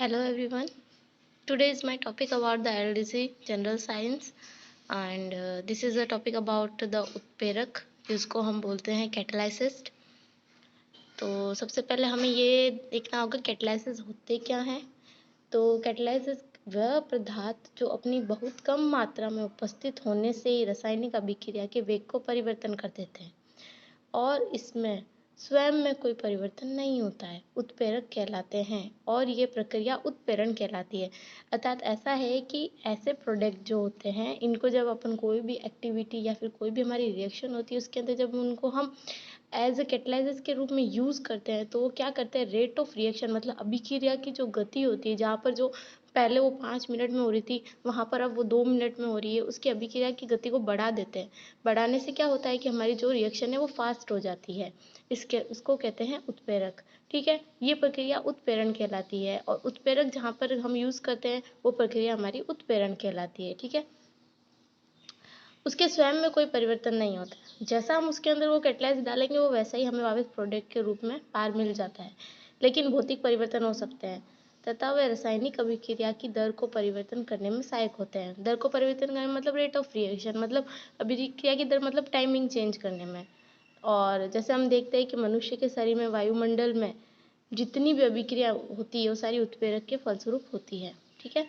Hello everyone. Today is my topic about the LDC General Science and this is a topic about the उत्प्रेरक जिसको हम बोलते हैं catalysis. तो सबसे पहले हमें ये देखना होगा कैटालाइसिस होते क्या हैं। तो कैटालाइसिस वह पदार्थ जो अपनी बहुत कम मात्रा में उपस्थित होने से ही रासायनिक अभिक्रिया के वेग को परिवर्तन कर देते हैं और इसमें स्वयं में कोई परिवर्तन नहीं होता है, उत्प्रेरक कहलाते हैं और ये प्रक्रिया उत्प्रेरण कहलाती है। अर्थात ऐसा है कि ऐसे प्रोडक्ट जो होते हैं इनको जब अपन कोई भी एक्टिविटी या फिर कोई भी हमारी रिएक्शन होती है उसके अंदर जब उनको हम एज ए कैटलाइज़र के रूप में यूज़ करते हैं तो वो क्या करते हैं, रेट ऑफ रिएक्शन मतलब अभिक्रिया की जो गति होती है, जहाँ पर जो पहले वो 5 मिनट में हो रही थी वहाँ पर अब वो 2 मिनट में हो रही है, उसकी अभिक्रिया की गति को बढ़ा देते हैं। बढ़ाने से क्या होता है कि हमारी जो रिएक्शन है वो फास्ट हो जाती है। उसको कहते हैं उत्प्रेरक। ठीक है, ये प्रक्रिया उत्प्रेरण कहलाती है और उत्प्रेरक जहाँ पर हम यूज़ करते हैं वो प्रक्रिया हमारी उत्प्रेरण कहलाती है। ठीक है, उसके स्वयं में कोई परिवर्तन नहीं होता। जैसा हम उसके अंदर वो कैटलाइज डालेंगे वो वैसा ही हमें वापस प्रोडक्ट के रूप में बाहर मिल जाता है, लेकिन भौतिक परिवर्तन हो सकते हैं तथा वे रासायनिक अभिक्रिया की दर को परिवर्तन करने में सहायक होते हैं। दर को परिवर्तन करने में मतलब रेट ऑफ रिएक्शन मतलब अभिक्रिया की दर मतलब टाइमिंग चेंज करने में। और जैसे हम देखते हैं कि मनुष्य के शरीर में वायुमंडल में जितनी भी अभिक्रिया होती है वो सारी उत्प्रेरक के फलस्वरूप होती है। ठीक है,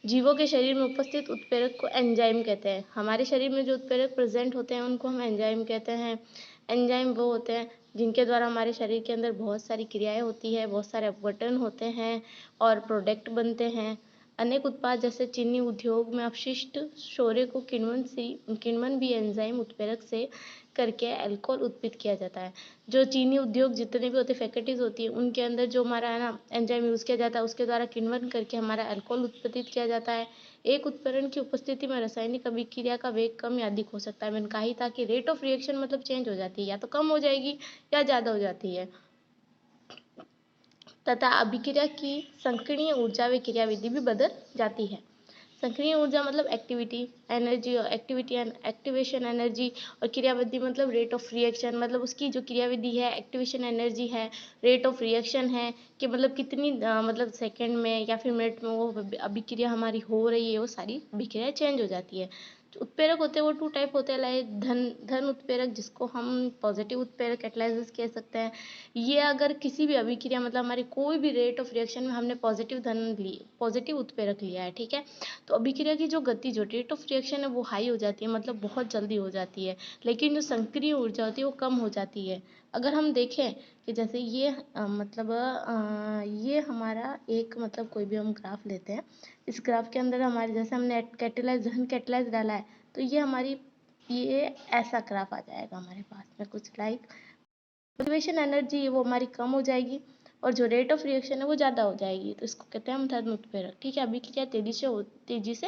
जीवों के शरीर में उपस्थित उत्प्रेरक को एंजाइम कहते हैं। हमारे शरीर में जो उत्प्रेरक प्रेजेंट होते हैं उनको हम एंजाइम कहते हैं। एंजाइम वो होते हैं जिनके द्वारा हमारे शरीर के अंदर बहुत सारी क्रियाएं होती है, बहुत सारे अपघटन होते हैं और प्रोडक्ट बनते हैं। अनेक उत्पाद जैसे चीनी उद्योग में अपशिष्ट शोरे को किण्वन भी एंजाइम उत्प्रेरक से करके अल्कोहल उत्पित किया जाता है। जो चीनी उद्योग जितने भी होते फैक्ट्रीज होती है उनके अंदर जो हमारा है ना एंजाइम यूज़ किया जाता है उसके द्वारा किण्वन करके हमारा अल्कोहल उत्पादित किया जाता है। एक उत्प्रेरण की उपस्थिति में रासायनिक अभिक्रिया का वेग कम या अधिक हो सकता है। मैंने कहा ही था कि रेट ऑफ रिएक्शन मतलब चेंज हो जाती है, या तो कम हो जाएगी या ज़्यादा हो जाती है। तथा अभिक्रिया की संकीर्ण ऊर्जा व क्रियाविधि भी बदल जाती है। सक्रिय ऊर्जा मतलब एक्टिविटी एनर्जी और एक्टिविटी एंड एक्टिवेशन एनर्जी, और क्रियाविधि मतलब रेट ऑफ रिएक्शन मतलब उसकी जो क्रियाविधि है, एक्टिवेशन एनर्जी है, रेट ऑफ रिएक्शन है कि मतलब कितनी मतलब सेकंड में या फिर मिनट में वो अभिक्रिया हमारी हो रही है, वो सारी अभिक्रिया चेंज हो जाती है। जो उत्प्रेरक होते हैं वो 2 टाइप होते हैं, लाइक धन उत्प्रेरक जिसको हम पॉजिटिव उत्प्रेरक कैटालाइसिस कह सकते हैं। ये अगर किसी भी अभिक्रिया मतलब हमारी कोई भी रेट ऑफ रिएक्शन में हमने पॉजिटिव उत्प्रेरक लिया है, ठीक है, तो अभिक्रिया की जो गति जो रेट ऑफ रिएक्शन है वो हाई हो जाती है, मतलब बहुत जल्दी हो जाती है, लेकिन जो संक्रिय ऊर्जा होती है वो कम हो जाती है। अगर हम देखें कि जैसे ये ये हमारा एक मतलब कोई भी हम ग्राफ लेते हैं, इस ग्राफ के अंदर हमारे जैसे हमने धन कैटेलाइज डाला है तो ये हमारी ये ऐसा ग्राफ आ जाएगा हमारे पास में कुछ लाइक मोटिवेशन एनर्जी वो हमारी कम हो जाएगी और जो रेट ऑफ रिएक्शन है वो ज़्यादा हो जाएगी, तो इसको कहते हैं हम धन उत्प्रेरक। ठीक है, अभिक्रिया तेजी से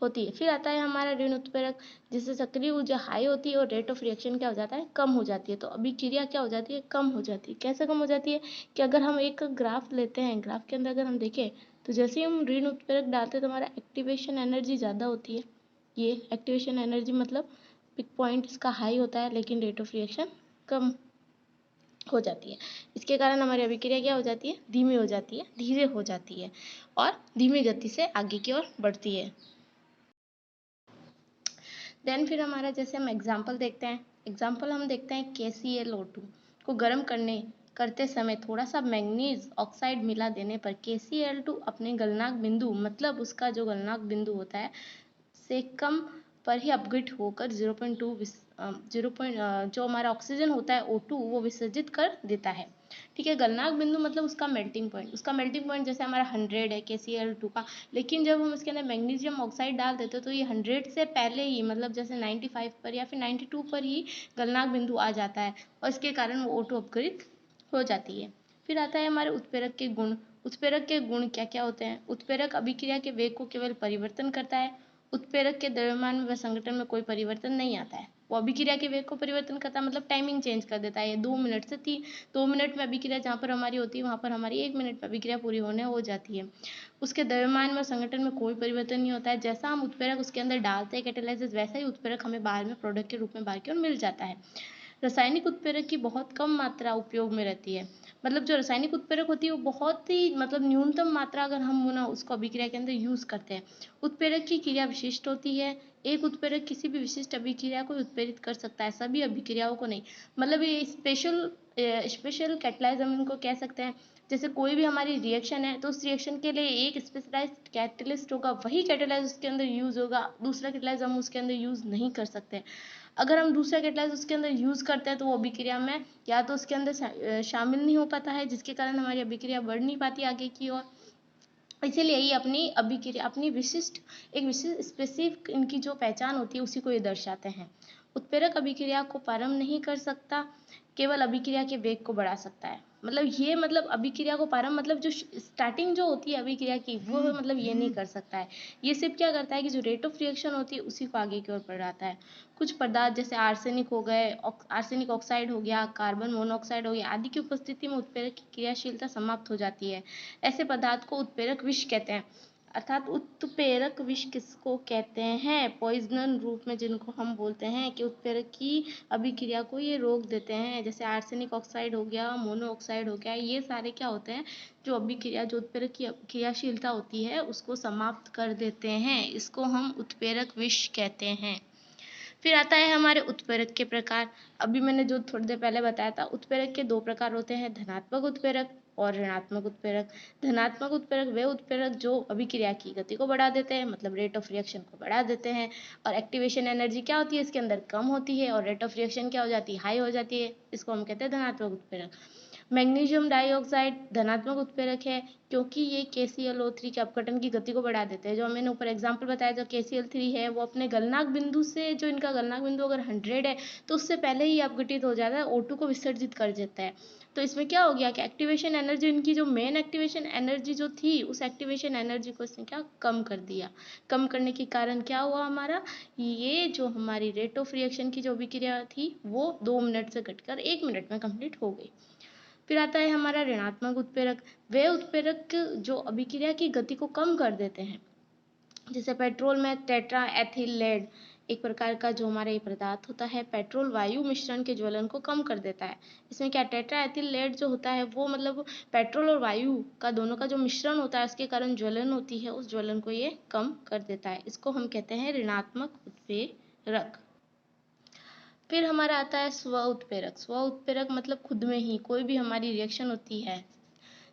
होती है। फिर आता है हमारा ऋण उत्प्रेरक जिससे सक्रिय ऊर्जा हाई होती है और रेट ऑफ रिएक्शन क्या हो जाता है, कम हो जाती है। तो अभिक्रिया क्या हो जाती है, कम हो जाती है। कैसे कम हो जाती है कि अगर हम एक ग्राफ लेते हैं, ग्राफ के अंदर अगर हम देखें तो जैसे ही हम ऋण उत्प्रेरक डालते हैं तो हमारा एक्टिवेशन एनर्जी ज़्यादा होती है। ये एक्टिवेशन एनर्जी मतलब पिक पॉइंट इसका हाई होता है लेकिन रेट ऑफ रिएक्शन कम हो जाती है। इसके कारण हमारी अभिक्रिया क्या हो जाती है, धीमी हो जाती है, धीरे हो जाती है और धीमी गति से आगे की ओर बढ़ती है। देन फिर हमारा जैसे हम एग्जाम्पल देखते हैं, एग्जाम्पल हम देखते हैं KClO2 को गर्म करते समय थोड़ा सा मैंगनीज ऑक्साइड मिला देने पर KCl2 अपने गलनांक बिंदु मतलब उसका जो गलनांक बिंदु होता है से कम पर ही अपघटित होकर 0.2 जो हमारा ऑक्सीजन होता है O2 वो विसर्जित कर देता है। ठीक है, गलनांक बिंदु मतलब उसका मेल्टिंग पॉइंट जैसे हमारा 100 है KCl2 का, लेकिन जब हम इसके अंदर मैग्नीशियम ऑक्साइड डाल देते हैं तो ये 100 से पहले ही मतलब जैसे 95 पर या फिर 92 पर ही गलनांक बिंदु आ जाता है और इसके कारण वो O2 अपघटित हो जाती है। फिर आता है हमारे उत्प्रेरक के गुण। उत्प्रेरक के गुण क्या क्या होते हैं, उत्प्रेरक अभिक्रिया के वेग को केवल परिवर्तन करता है। उत्प्रेरक के द्रव्यमान में व संगठन में कोई परिवर्तन नहीं आता है। वो अभिक्रिया के वेग को परिवर्तन करता है मतलब टाइमिंग चेंज कर देता है। 2 मिनट में अभिक्रिया जहाँ पर हमारी होती है वहाँ पर हमारी 1 मिनट में अभिक्रिया पूरी होने हो जाती है। उसके द्रव्यमान में संगठन में कोई परिवर्तन नहीं होता है। जैसा हम उत्प्रेरक उसके अंदर डालते हैं कैटालाइसिस, वैसा ही उत्प्रेरक हमें बाहर में प्रोडक्ट के रूप में बाहर की ओर मिल जाता है। रासायनिक उत्प्रेरक की बहुत कम मात्रा उपयोग में रहती है, मतलब जो रासायनिक उत्प्रेरक होती है वो बहुत ही मतलब न्यूनतम मात्रा अगर हम ना उसको अभिक्रिया के अंदर यूज करते हैं। उत्प्रेरक की क्रिया विशिष्ट होती है। एक उत्प्रेरक किसी भी विशिष्ट अभिक्रिया को उत्प्रेरित कर सकता है, सभी अभिक्रियाओं को नहीं। मतलब ये स्पेशल कैटलाइज हम इनको कह सकते हैं। जैसे कोई भी हमारी रिएक्शन है तो उस रिएक्शन के लिए एक स्पेशलाइज्ड कैटलिस्ट होगा, वही कैटलाइज उसके अंदर यूज होगा, दूसरा कैटलाइज हम उसके अंदर यूज नहीं कर सकते। अगर हम दूसरा कैटलाइज उसके अंदर यूज करते हैं तो वो अभिक्रिया में या तो उसके अंदर शामिल नहीं हो पाता है, जिसके कारण हमारी अभिक्रिया बढ़ नहीं पाती आगे की ओर। इसीलिए ये अपनी अभिक्रिया अपनी विशिष्ट स्पेसिफिक इनकी जो पहचान होती है उसी को ये दर्शाते हैं। उत्प्रेरक अभिक्रिया को प्रारंभ नहीं कर सकता, केवल अभिक्रिया के वेग को बढ़ा सकता है। मतलब ये मतलब अभिक्रिया को प्रारंभ मतलब जो स्टार्टिंग जो होती है अभिक्रिया की वो मतलब ये नहीं कर सकता है। ये सिर्फ क्या करता है कि जो रेट ऑफ रिएक्शन होती है उसी को आगे की ओर बढ़ाता है। कुछ पदार्थ जैसे आर्सेनिक हो गए, आर्सेनिक ऑक्साइड हो गया, कार्बन मोनोऑक्साइड हो गया आदि की उपस्थिति में उत्प्रेरक की क्रियाशीलता समाप्त हो जाती है। ऐसे पदार्थ को उत्प्रेरक विष कहते हैं। अर्थात उत्प्रेरक विष किसको कहते हैं? पॉइजनल रूप में जिनको हम बोलते हैं कि उत्प्रेरक की अभिक्रिया को ये रोक देते हैं। जैसे आर्सेनिक ऑक्साइड हो गया, मोनो ऑक्साइड हो गया, ये सारे क्या होते हैं जो अभिक्रिया जो उत्प्रेरक की क्रियाशीलता होती है उसको समाप्त कर देते हैं। इसको हम उत्प्रेरक विष कहते हैं। फिर आता है हमारे उत्प्रेरक के प्रकार। अभी मैंने जो थोड़ी देर पहले बताया था उत्प्रेरक के दो प्रकार होते हैं, धनात्मक उत्प्रेरक और ऋणात्मक उत्प्रेरक। धनात्मक उत्प्रेरक वे उत्प्रेरक जो अभिक्रिया की गति को बढ़ा देते हैं, मतलब रेट ऑफ रिएक्शन को बढ़ा देते हैं, और एक्टिवेशन एनर्जी क्या होती है इसके अंदर कम होती है और रेट ऑफ रिएक्शन क्या हो जाती है हाई हो जाती है। इसको हम कहते हैं धनात्मक उत्प्रेरक। मैग्नीशियम डाइऑक्साइड धनात्मक उत्प्रेरक है क्योंकि ये KClO3 के अपघटन की गति को बढ़ा देते हैं। जो मैंने ऊपर एग्जांपल बताया जो KCl3 है वो अपने गलनांक बिंदु से, जो इनका गलनांक बिंदु अगर 100 है तो उससे पहले ही अपघटित हो जाता है, O2 को विसर्जित कर देता है। तो इसमें क्या हो गया कि एक्टिवेशन एनर्जी, इनकी जो मेन एक्टिवेशन एनर्जी जो थी उस एक्टिवेशन एनर्जी को इसने क्या कम कर दिया। कम करने के कारण क्या हुआ हमारा, ये जो हमारी रेट ऑफ रिएक्शन की जो अभिक्रिया थी वो 2 मिनट से घटकर 1 मिनट में कंप्लीट हो गई। फिर आता है हमारा ऋणात्मक उत्प्रेरक। वे उत्प्रेरक जो अभिक्रिया की गति को कम कर देते हैं। जैसे पेट्रोल में टेट्रा एथिल लेड एक प्रकार का जो हमारा ये पदार्थ होता है, पेट्रोल वायु मिश्रण के ज्वलन को कम कर देता है। इसमें क्या टेट्रा एथिल लेड जो होता है वो मतलब पेट्रोल और वायु का दोनों का जो मिश्रण होता है उसके कारण ज्वलन होती है, उस ज्वलन को ये कम कर देता है। इसको हम कहते हैं ऋणात्मक उत्प्रेरक। फिर हमारा आता है स्व उत्प्रेरक। स्व उत्प्रेरक मतलब खुद में ही कोई भी हमारी रिएक्शन होती है,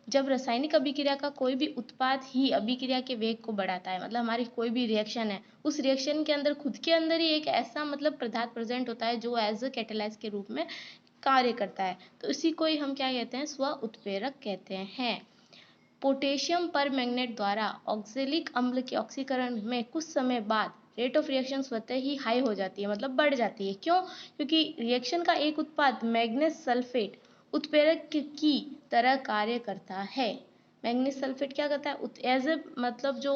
जब रासायनिक अभिक्रिया का कोई भी उत्पाद ही अभिक्रिया के वेग को बढ़ाता है, मतलब हमारी कोई भी रिएक्शन है उस रिएक्शन के अंदर खुद के अंदर ही एक ऐसा मतलब पदार्थ प्रेजेंट होता है जो एज अ कैटालाइज के रूप में कार्य करता है, तो इसी को ही हम क्या कहते हैं, स्व उत्प्रेरक कहते हैं। पोटेशियम पर मैग्नेट द्वारा ऑक्जेलिक अम्ल के ऑक्सीकरण में कुछ समय बाद रेट ऑफ रिएक्शन स्वतः ही हाई हो जाती है, मतलब बढ़ जाती है। क्यों? क्योंकि रिएक्शन का एक उत्पाद मैग्नीज सल्फेट उत्प्रेरक की तरह कार्य करता है। मैग्नीज सल्फेट क्या करता है, एज ए मतलब जो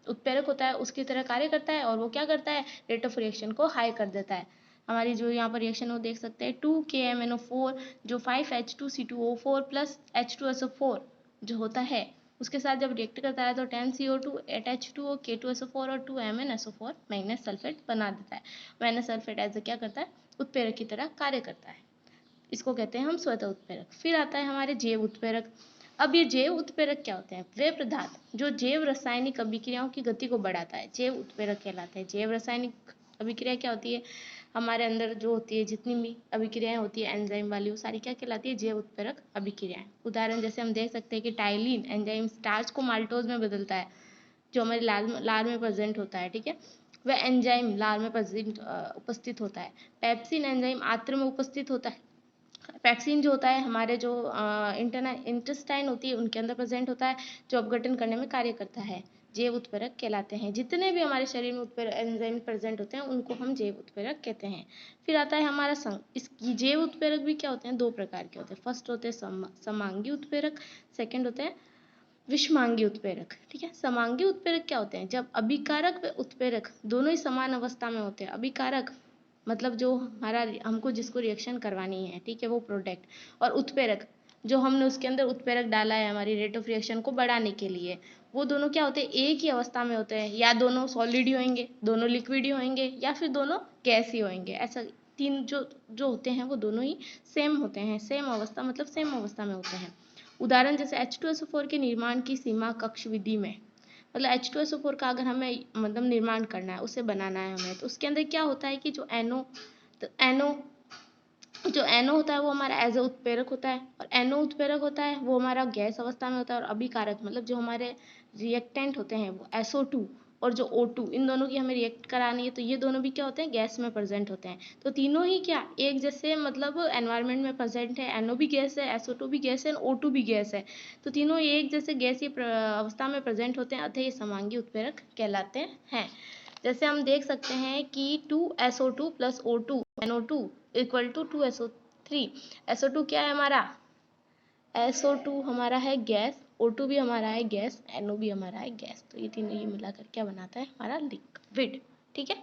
उत्प्रेरक होता है उसकी तरह कार्य करता है, और वो क्या करता है, रेट ऑफ रिएक्शन को हाई कर देता है। हमारी जो यहाँ पर रिएक्शन वो देख सकते हैं 2KMnO4 जो 5H2C2O4 प्लस H2SO4 जो होता है उसके साथ जब रिएक्ट करता है तो 10CO2 8H2O K2SO4 और 2MnSO4 मैग्नीज सल्फेट बना देता है। मैग्नीज सल्फेट एज क्या करता है, उत्प्रेरक की तरह कार्य करता है। इसको कहते हैं हम स्वतः उत्प्रेरक। फिर आता है हमारे जैव उत्प्रेरक। अब ये जैव उत्प्रेरक क्या होते हैं, वे पदार्थ जो जैव रासायनिक अभिक्रियाओं की गति को बढ़ाता है जैव उत्प्रेरक कहलाते हैं। जैव रासायनिक अभिक्रिया क्या होती है, हमारे अंदर जो होती है जितनी भी अभिक्रियाएं होती है एंजाइम वाली वो सारी क्या कहलाती है, जैव उत्प्रेरक अभिक्रियाएं। उदाहरण जैसे हम देख सकते हैं कि टाइलिन एंजाइम स्टार्च को माल्टोज में बदलता है जो हमारे लार में प्रेजेंट होता है, ठीक है, वह एंजाइम लार में उपस्थित होता है। पेप्सिन एंजाइम आंत्र में उपस्थित होता है। पैक्सिन जो होता है हमारे जो इंटेस्टाइन होती है उनके अंदर प्रेजेंट होता है, जो अपघटन करने में कार्य करता है। जैव उत्प्रेरक कहलाते हैं। जितने भी हमारे शरीर में उत्प्रेरक एंजाइम प्रेजेंट होते हैं उनको हम जैव उत्प्रेरक कहते हैं। फिर आता है हमारा संघ। इस जैव उत्प्रेरक भी क्या होते हैं, दो प्रकार के होते हैं। फर्स्ट होते हैं समांगी उत्प्रेरक, सेकेंड होते हैं विषमांगी उत्प्रेरक, ठीक है। समांगी उत्प्रेरक क्या होते हैं, जब अभिकारक व उत्प्रेरक दोनों ही समान अवस्था में होते हैं। अभिकारक मतलब जो हमारा हमको जिसको रिएक्शन करवानी है, ठीक है, वो प्रोडक्ट, और उत्प्रेरक जो हमने उसके अंदर उत्प्रेरक डाला है हमारी रेट ऑफ रिएक्शन को बढ़ाने के लिए, वो दोनों क्या होते हैं, एक ही अवस्था में होते हैं। या दोनों सॉलिड ही होंगे, दोनों लिक्विड ही होंगे, या फिर दोनों गैस ही होंगे। ऐसा तीन जो जो होते हैं वो दोनों ही सेम होते हैं। सेम अवस्था मतलब सेम अवस्था में होते हैं। उदाहरण जैसे H2SO4 के निर्माण की सीमा कक्ष विधि में, मतलब H2SO4 का अगर हमें मतलब निर्माण करना है, उसे बनाना है हमें, तो उसके अंदर क्या होता है कि जो NO होता है वो हमारा एज अ उत्प्रेरक होता है, और NO उत्प्रेरक होता है वो हमारा गैस अवस्था में होता है, और अभिकारक मतलब जो हमारे रिएक्टेंट होते हैं वो SO2 और जो O2, इन दोनों की हमें रिएक्ट करानी है, तो ये दोनों भी क्या होते हैं, गैस में प्रेजेंट होते हैं। तो तीनों ही क्या एक जैसे मतलब एनवायरनमेंट में प्रेजेंट है, NO भी गैस है, SO2 भी गैस है, O2 भी गैस है, तो तीनों एक जैसे गैसीय अवस्था में प्रेजेंट होते हैं, अतः ये समांगी उत्प्रेरक कहलाते हैं। जैसे हम देख सकते हैं कि 2SO2 plus O2 NO2 equal to 2SO3। SO2 क्या है हमारा, SO2 हमारा है गैस, O2 भी हमारा है गैस, NO भी हमारा है गैस, तो ये तीनों ये मिलाकर क्या बनाता है हमारा लिक्विड। ठीक है,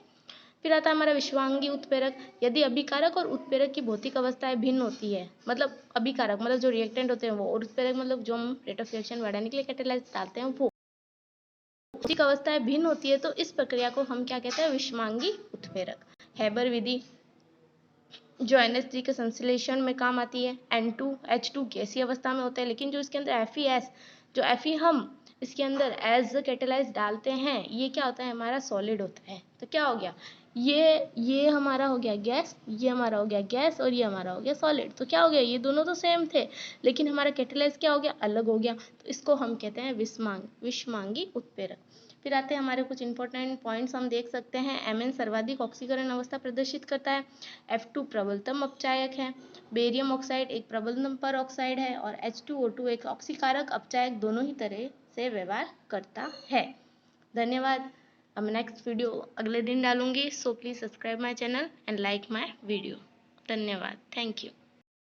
फिर आता है हमारा विश्वांगी उत्प्रेरक। यदि अभिकारक और उत्प्रेरक की भौतिक अवस्थाएं भिन्न होती है, मतलब अभिकारक मतलब जो रिएक्टेंट होते हैं वो, और उत्प्रेरक मतलब जो हम रेट ऑफ रिएक्शन बढ़ाने के लिए कैटालाइज डालते हैं वो, भौतिक अवस्थाएं भिन्न होती है, तो इस प्रक्रिया को हम क्या कहते हैं, विषमांगी उत्प्रेरक। हैबर विधि जो NH3 के संश्लेषण में काम आती है। N2H2 गैसीय अवस्था में होता है, लेकिन जो इसके अंदर FeS जो Fe हम इसके अंदर एज कैटालाइज डालते हैं, ये क्या होता है हमारा सॉलिड होता है। तो क्या हो गया, ये हमारा हो गया गैस, ये हमारा हो गया गैस, और ये हमारा हो गया सॉलिड। तो क्या हो गया, ये दोनों तो सेम थे, लेकिन हमारा कैटालाइज क्या हो गया, अलग हो गया, तो इसको हम कहते हैं विषमांगी उत्प्रेरक। फिर आते हैं हमारे कुछ इंपॉर्टेंट पॉइंट्स हम देख सकते हैं। Mn सर्वाधिक ऑक्सीकरण अवस्था प्रदर्शित करता है, F2 प्रबलतम अपचायक है, बेरियम ऑक्साइड एक प्रबलतम पर ऑक्साइड है, और H2O2 एक ऑक्सीकारक अपचायक दोनों ही तरह से व्यवहार करता है। धन्यवाद। अब नेक्स्ट वीडियो अगले दिन डालूंगी, so please subscribe my channel and like my video. धन्यवाद, थैंक यू।